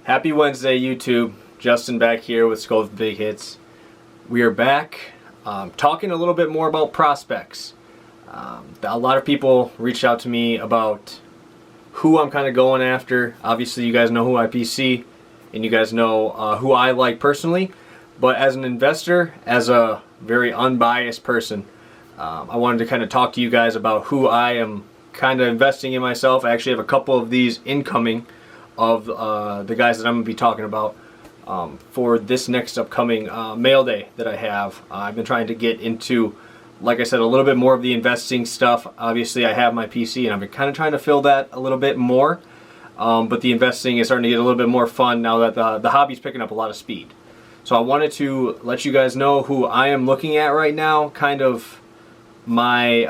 Happy Wednesday, YouTube. Justin back here with Skull's Big Hits. We are back talking a little bit more about prospects. A lot of people reached out to me about who I'm kind of going after. Obviously, you guys know who I PC, and you guys know who I like personally. But as an investor, as a very unbiased person, I wanted to kind of talk to you guys about who I am kind of investing in myself. I actually have a couple of these incoming of the guys that I'm going to be talking about for this next upcoming mail day that I have. I've been trying to get into, like I said, a little bit more of the investing stuff. Obviously, I have my PC, and I've been kind of trying to fill that a little bit more. But the investing is starting to get a little bit more fun now that the hobby's picking up a lot of speed. So I wanted to let you guys know who I am looking at right now, kind of my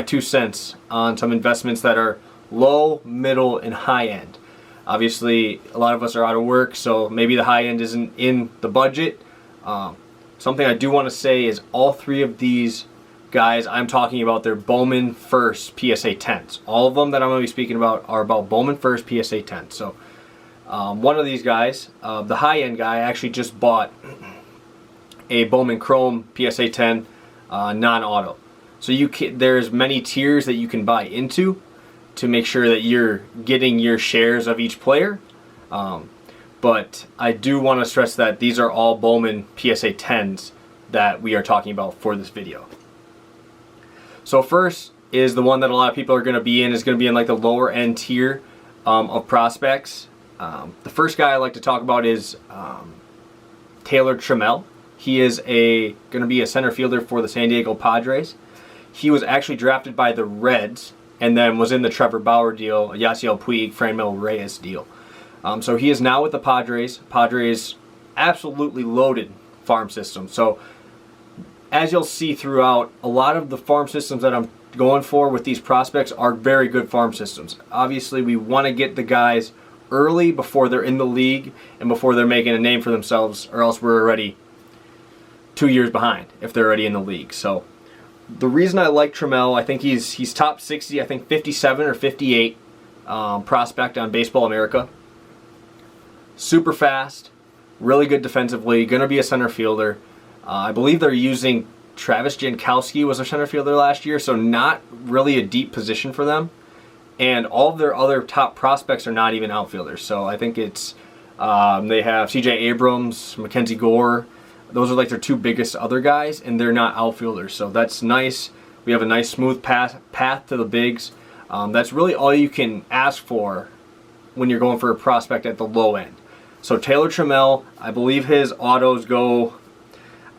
2 cents on some investments that are low, middle, and high end. Obviously, a lot of us are out of work, so maybe the high end isn't in the budget. Something I do want to say is all three of these guys I'm talking about, they're Bowman First PSA 10s. All of them that I'm going to be speaking about are about Bowman First PSA 10s. So one of these guys, the high end guy, actually just bought a Bowman Chrome PSA 10 non-auto. So there's many tiers that you can buy into to make sure that you're getting your shares of each player. But I do want to stress that these are all Bowman PSA 10s that we are talking about for this video. So first is the one that a lot of people are going to be in, is going to be in like the lower end tier of prospects. The first guy I like to talk about is Taylor Trammell. He is going to be a center fielder for the San Diego Padres. He was actually drafted by the Reds and then was in the Trevor Bauer deal, Yasiel Puig, Franmil Reyes deal. So he is now with the Padres. Padres absolutely loaded farm system. So as you'll see throughout, a lot of the farm systems that I'm going for with these prospects are very good farm systems. Obviously, we want to get the guys early before they're in the league and before they're making a name for themselves, or else we're already 2 years behind if they're already in the league. So the reason I like Trammell, I think he's top 60, I think 57 or 58 prospect on Baseball America. Super fast, really good defensively, going to be a center fielder. I believe they're using Travis Jankowski was a center fielder last year, so not really a deep position for them. And all of their other top prospects are not even outfielders. So I think it's they have CJ Abrams, Mackenzie Gore. Those are like their two biggest other guys, and they're not outfielders. So that's nice. We have a nice smooth path to the bigs. That's really all you can ask for when you're going for a prospect at the low end. So Taylor Trammell, I believe his autos go,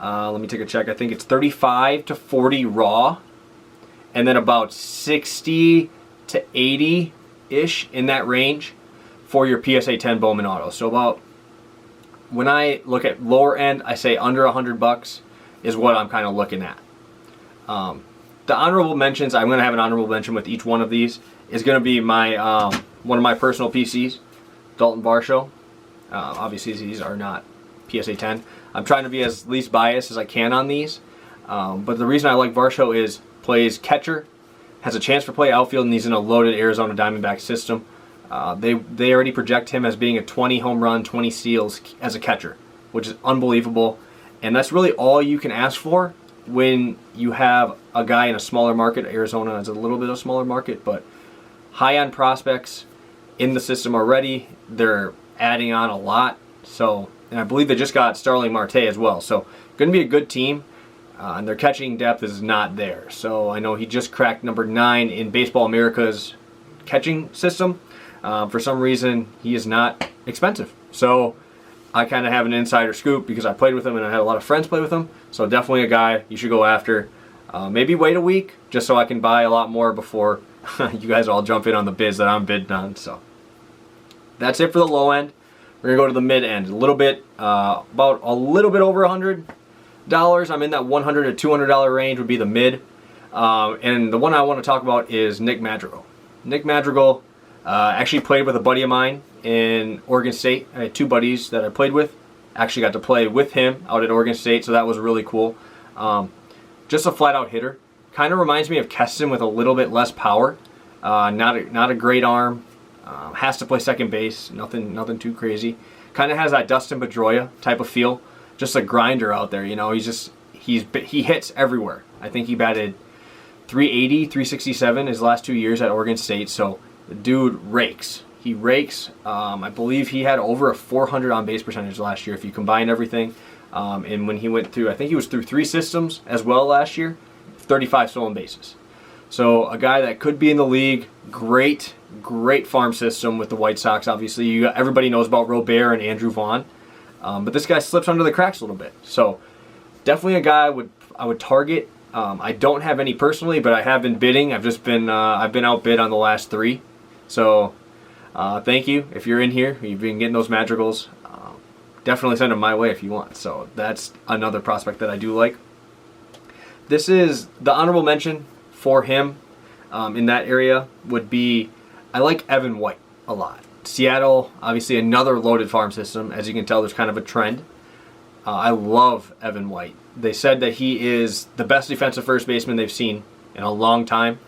let me take a check. I think it's 35 to 40 raw, and then about 60 to 80-ish in that range for your PSA 10 Bowman auto. So about, when I look at lower end, I say under $100 is what I'm kind of looking at. The honorable mentions, I'm going to have an honorable mention with each one of these, is going to be my one of my personal PCs, Dalton Varsho. Obviously, these are not PSA 10. I'm trying to be as least biased as I can on these. But the reason I like Varsho is plays catcher, has a chance to play outfield, and he's in a loaded Arizona Diamondback system. They already project him as being a 20 home run, 20 steals as a catcher, which is unbelievable. And that's really all you can ask for when you have a guy in a smaller market. Arizona is a little bit of a smaller market, but high-end prospects in the system already. They're adding on a lot. So, and I believe they just got Starling Marte as well. So, going to be a good team. And their catching depth is not there. So I know he just cracked number 9 in Baseball America's catching system. For some reason, he is not expensive. So I kind of have an insider scoop because I played with him and I had a lot of friends play with him. So definitely a guy you should go after. Maybe wait a week just so I can buy a lot more before you guys all jump in on the bids that I'm bidding on. So that's it for the low end. We're going to go to the mid end. A little bit, about a little bit over $100. I'm in that $100 to $200 range would be the mid. And the one I want to talk about is Nick Madrigal. Nick Madrigal actually played with a buddy of mine in Oregon State. I had 2 buddies that I played with. Actually got to play with him out at Oregon State, so that was really cool. Just a flat-out hitter. Kind of reminds me of Keston with a little bit less power. Not a great arm. Has to play second base. Nothing too crazy. Kind of has that Dustin Pedroia type of feel. Just a grinder out there. You know, he hits everywhere. I think he batted 380, 367 his last 2 years at Oregon State. So the dude rakes. He rakes. I believe he had over a 400 on base percentage last year if you combine everything. And when he went through, I think he was through 3 systems as well last year, 35 stolen bases. So a guy that could be in the league. Great farm system with the White Sox. Obviously, everybody knows about Robert and Andrew Vaughn. But this guy slips under the cracks a little bit. So definitely a guy I would target. I don't have any personally, but I have been bidding. I've been outbid on the last 3. So thank you if you're in here. You've been getting those madrigals. Definitely send them my way if you want. So that's another prospect that I do like. This is the honorable mention for him in that area would be, I like Evan White a lot. Seattle, obviously another loaded farm system. As you can tell, there's kind of a trend. I love Evan White. They said that he is the best defensive first baseman they've seen in a long time.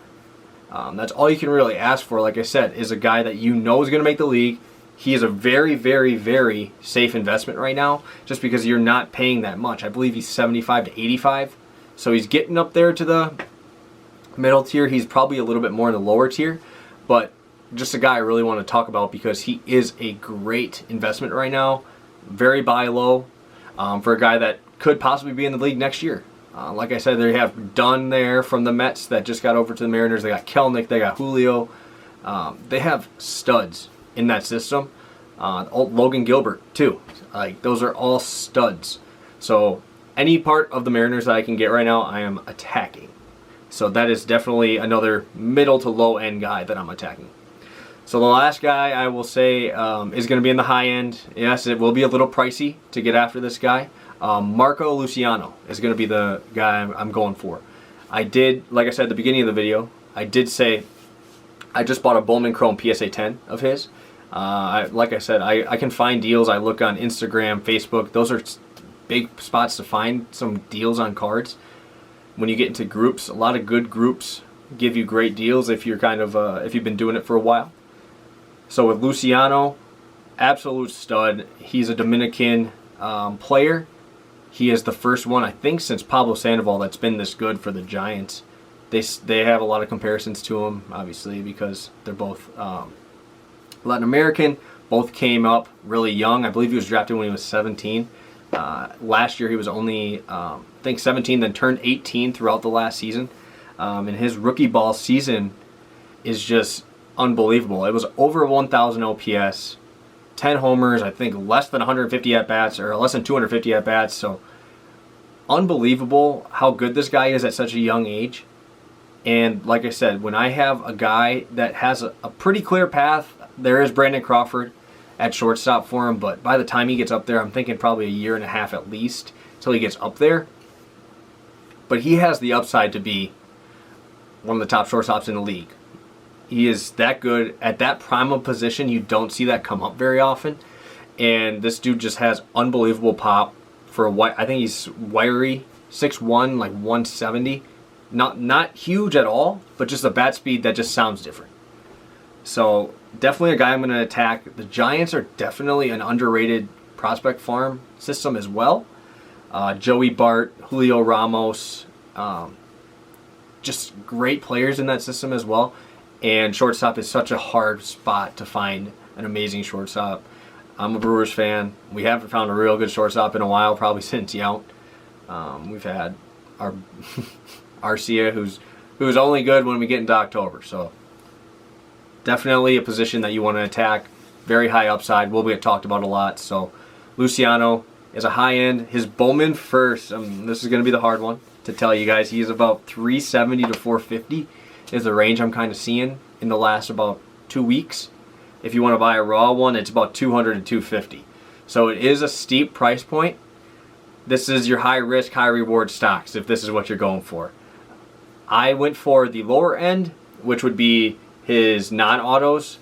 That's all you can really ask for, like I said, is a guy that you know is going to make the league. He is a very, very, very safe investment right now just because you're not paying that much. I believe he's 75 to 85. So he's getting up there to the middle tier. He's probably a little bit more in the lower tier. But just a guy I really want to talk about because he is a great investment right now. Very buy low for a guy that could possibly be in the league next year. Like I said, they have Dunn there from the Mets that just got over to the Mariners. They got Kelnick. They got Julio. They have studs in that system. Logan Gilbert too. Like those are all studs. So any part of the Mariners that I can get right now, I am attacking. So that is definitely another middle to low end guy that I'm attacking. So the last guy I will say is going to be in the high end. Yes, it will be a little pricey to get after this guy. Marco Luciano is going to be the guy I'm going for. I did, like I said at the beginning of the video, I did say I just bought a Bowman Chrome PSA 10 of his. Like I said, I can find deals. I look on Instagram, Facebook. Those are big spots to find some deals on cards. When you get into groups, a lot of good groups give you great deals if you're if you've been doing it for a while. So with Luciano, absolute stud. He's a Dominican player. He is the first one, I think, since Pablo Sandoval that's been this good for the Giants. They have a lot of comparisons to him, obviously, because they're both Latin American. Both came up really young. I believe he was drafted when he was 17. Last year he was only, I think, 17, then turned 18 throughout the last season. And his rookie ball season is just unbelievable. It was over 1,000 OPS, 10 homers, I think less than 150 at-bats, or less than 250 at-bats. So unbelievable how good this guy is at such a young age. And like I said, when I have a guy that has a pretty clear path, there is Brandon Crawford at shortstop for him, but by the time he gets up there, I'm thinking probably a year and a half at least till he gets up there. But he has the upside to be one of the top shortstops in the league. He is that good at that prime of position. You don't see that come up very often. And this dude just has unbelievable pop for a white. I think he's wiry, 6'1", like 170. Not huge at all, but just a bat speed that just sounds different. So definitely a guy I'm going to attack. The Giants are definitely an underrated prospect farm system as well. Joey Bart, Julio Ramos, just great players in that system as well. And shortstop is such a hard spot to find an amazing shortstop. I'm a Brewers fan. We haven't found a real good shortstop in a while, probably since Yount. We've had our Arcia, who's only good when we get into October. So definitely a position that you want to attack. Very high upside. Will get talked about a lot. So Luciano is a high end. His Bowman first. This is going to be the hard one to tell you guys. He is about 370 to 450 is the range I'm kind of seeing in the last about 2 weeks. If you want to buy a raw one, it's about 200 to 250. So it is a steep price point. This is your high risk, high reward stocks if this is what you're going for. I went for the lower end, which would be his non-autos,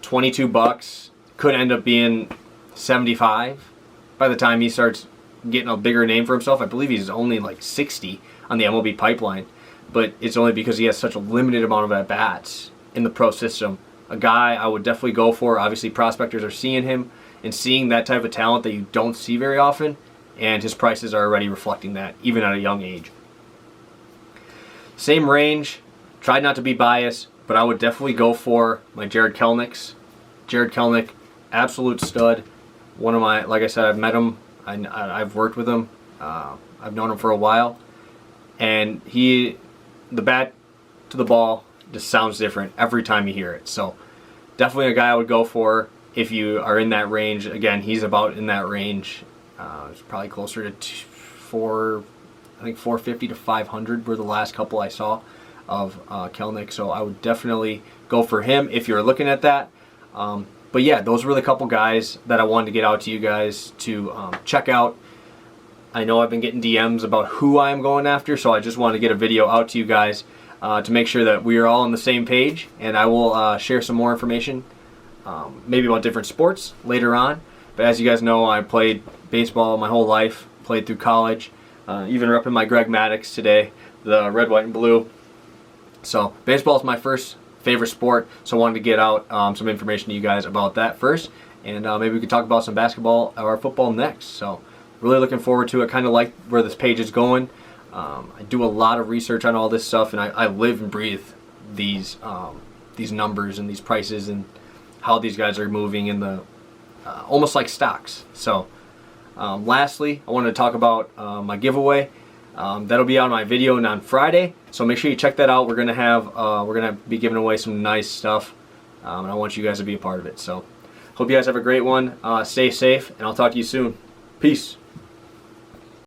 $22. Could end up being 75 by the time he starts getting a bigger name for himself. I believe he's only like 60 on the MLB pipeline, but it's only because he has such a limited amount of at-bats in the pro system a guy I would definitely go for. Obviously, prospectors are seeing him and seeing that type of talent that you don't see very often, and his prices are already reflecting that, even at a young age. Same range, tried not to be biased, but I would definitely go for my Jared Kelnicks. Jared Kelnick, absolute stud. One of my, like I said, I've met him, I've worked with him, I've known him for a while, and the bat to the ball just sounds different every time you hear it. So definitely a guy I would go for if you are in that range. Again, he's about in that range. It's probably closer to 450 to 500 were the last couple I saw of Kelnick. So I would definitely go for him if you're looking at that. But yeah, those were the couple guys that I wanted to get out to you guys to check out. I know I've been getting DMs about who I'm going after, so I just wanted to get a video out to you guys to make sure that we are all on the same page. And I will share some more information, maybe about different sports later on. But as you guys know, I played baseball my whole life, played through college, even repping my Greg Maddux today, the red, white, and blue. So baseball is my first favorite sport, so I wanted to get out some information to you guys about that first, and maybe we could talk about some basketball or football next. So really looking forward to it. Kind of like where this page is going. I do a lot of research on all this stuff, and I live and breathe these numbers and these prices and how these guys are moving in the almost like stocks. So lastly, I wanted to talk about my giveaway. That'll be on my video on Friday, so make sure you check that out. We're gonna be giving away some nice stuff, and I want you guys to be a part of it. So hope you guys have a great one. Stay safe, and I'll talk to you soon. Peace.